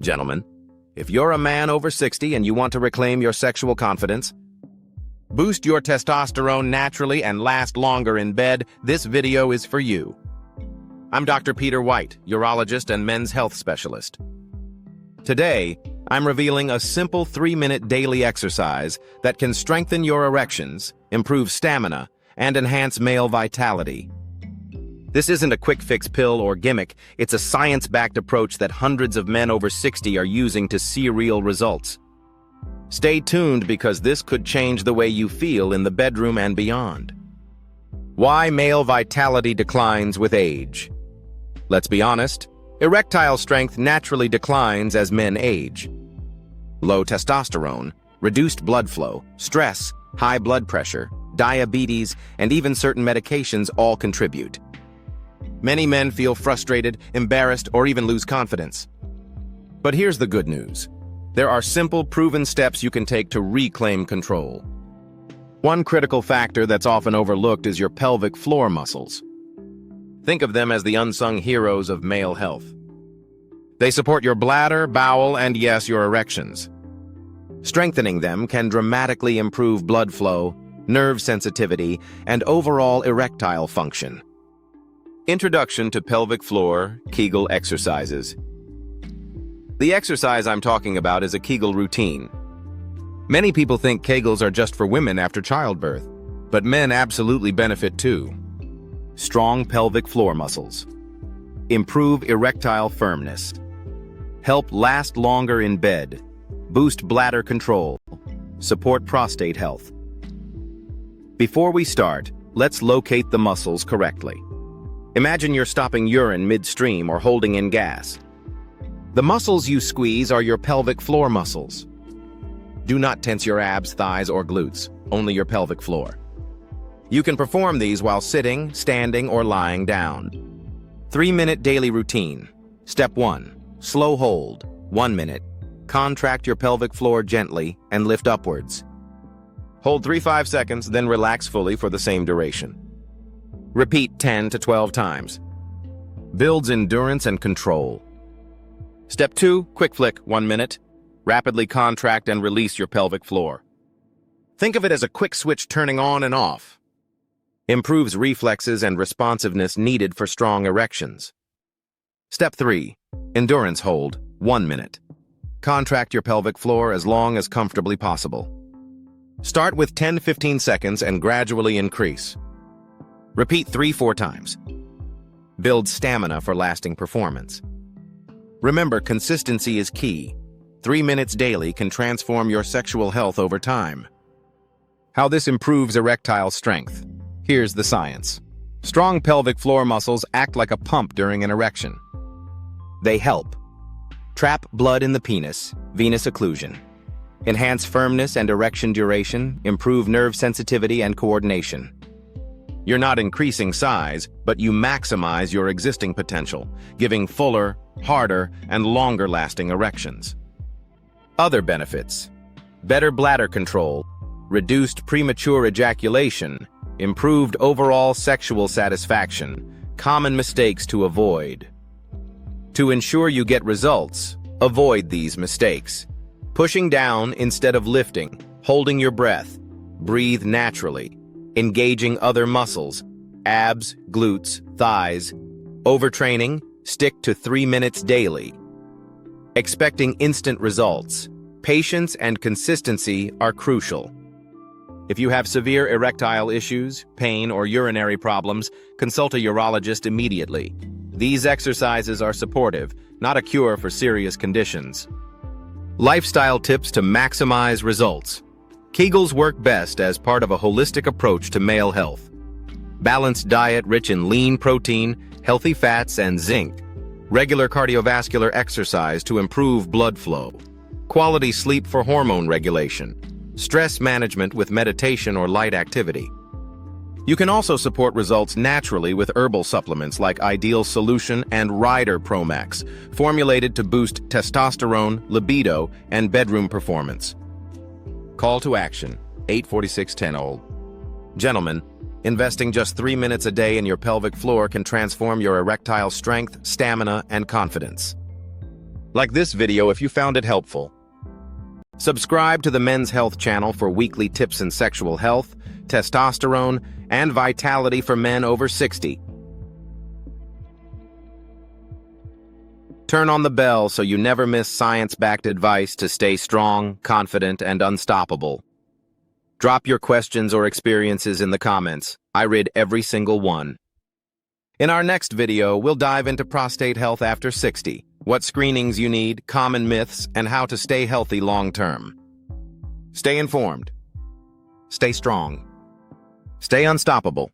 Gentlemen, if you're a man over 60 and you want to reclaim your sexual confidence, boost your testosterone naturally and last longer in bed, this video is for you. I'm Dr. Peter White, urologist and men's health specialist. Today, I'm revealing a simple 3-minute daily exercise that can strengthen your erections, improve stamina, and enhance male vitality. This isn't a quick-fix pill or gimmick, it's a science-backed approach that hundreds of men over 60 are using to see real results. Stay tuned because this could change the way you feel in the bedroom and beyond. Why male vitality declines with age? Let's be honest, erectile strength naturally declines as men age. Low testosterone, reduced blood flow, stress, high blood pressure, diabetes, and even certain medications all contribute. Many men feel frustrated, embarrassed, or even lose confidence. But here's the good news. There are simple, proven steps you can take to reclaim control. One critical factor that's often overlooked is your pelvic floor muscles. Think of them as the unsung heroes of male health. They support your bladder, bowel, and yes, your erections. Strengthening them can dramatically improve blood flow, nerve sensitivity, and overall erectile function. Introduction to pelvic floor Kegel exercises. The exercise I'm talking about is a Kegel routine. Many people think Kegels are just for women after childbirth, but men absolutely benefit too. Strong pelvic floor muscles. Improve erectile firmness. Help last longer in bed. Boost bladder control. Support prostate health. Before we start, let's locate the muscles correctly. Imagine you're stopping urine midstream or holding in gas. The muscles you squeeze are your pelvic floor muscles. Do not tense your abs, thighs, or glutes, only your pelvic floor. You can perform these while sitting, standing, or lying down. 3-minute daily routine. Step 1. Slow hold. 1 minute. Contract your pelvic floor gently and lift upwards. Hold 3-5 seconds, then relax fully for the same duration. Repeat 10 to 12 times. Builds endurance and control. Step 2, quick flick, 1 minute. Rapidly contract and release your pelvic floor. Think of it as a quick switch turning on and off. Improves reflexes and responsiveness needed for strong erections. Step 3, endurance hold, 1 minute. Contract your pelvic floor as long as comfortably possible. Start with 10-15 seconds and gradually increase. Repeat 3-4 times. Build stamina for lasting performance. Remember, consistency is key. 3 minutes daily can transform your sexual health over time. How this improves erectile strength. Here's the science. Strong pelvic floor muscles act like a pump during an erection. They help trap blood in the penis, venous occlusion, enhance firmness and erection duration, improve nerve sensitivity and coordination. You're not increasing size, but you maximize your existing potential, giving fuller, harder, and longer-lasting erections. Other benefits: better bladder control, reduced premature ejaculation, improved overall sexual satisfaction, common mistakes to avoid. To ensure you get results, avoid these mistakes. Pushing down instead of lifting, holding your breath, breathe naturally, engaging other muscles, abs, glutes, thighs. Overtraining, stick to 3 minutes daily. Expecting instant results. Patience and consistency are crucial. If you have severe erectile issues, pain, or urinary problems, consult a urologist immediately. These exercises are supportive, not a cure for serious conditions. Lifestyle tips to maximize results. Kegels work best as part of a holistic approach to male health. Balanced diet rich in lean protein, healthy fats, and zinc. Regular cardiovascular exercise to improve blood flow. Quality sleep for hormone regulation. Stress management with meditation or light activity. You can also support results naturally with herbal supplements like Ideal Solution and Rider Promax, formulated to boost testosterone, libido, and bedroom performance. Call to action, 846-10-OLD. Gentlemen, investing just 3 minutes a day in your pelvic floor can transform your erectile strength, stamina, and confidence. Like this video if you found it helpful. Subscribe to the Men's Health channel for weekly tips in sexual health, testosterone, and vitality for men over 60. Turn on the bell so you never miss science-backed advice to stay strong, confident, and unstoppable. Drop your questions or experiences in the comments. I read every single one. In our next video, we'll dive into prostate health after 60, what screenings you need, common myths, and how to stay healthy long-term. Stay informed. Stay strong. Stay unstoppable.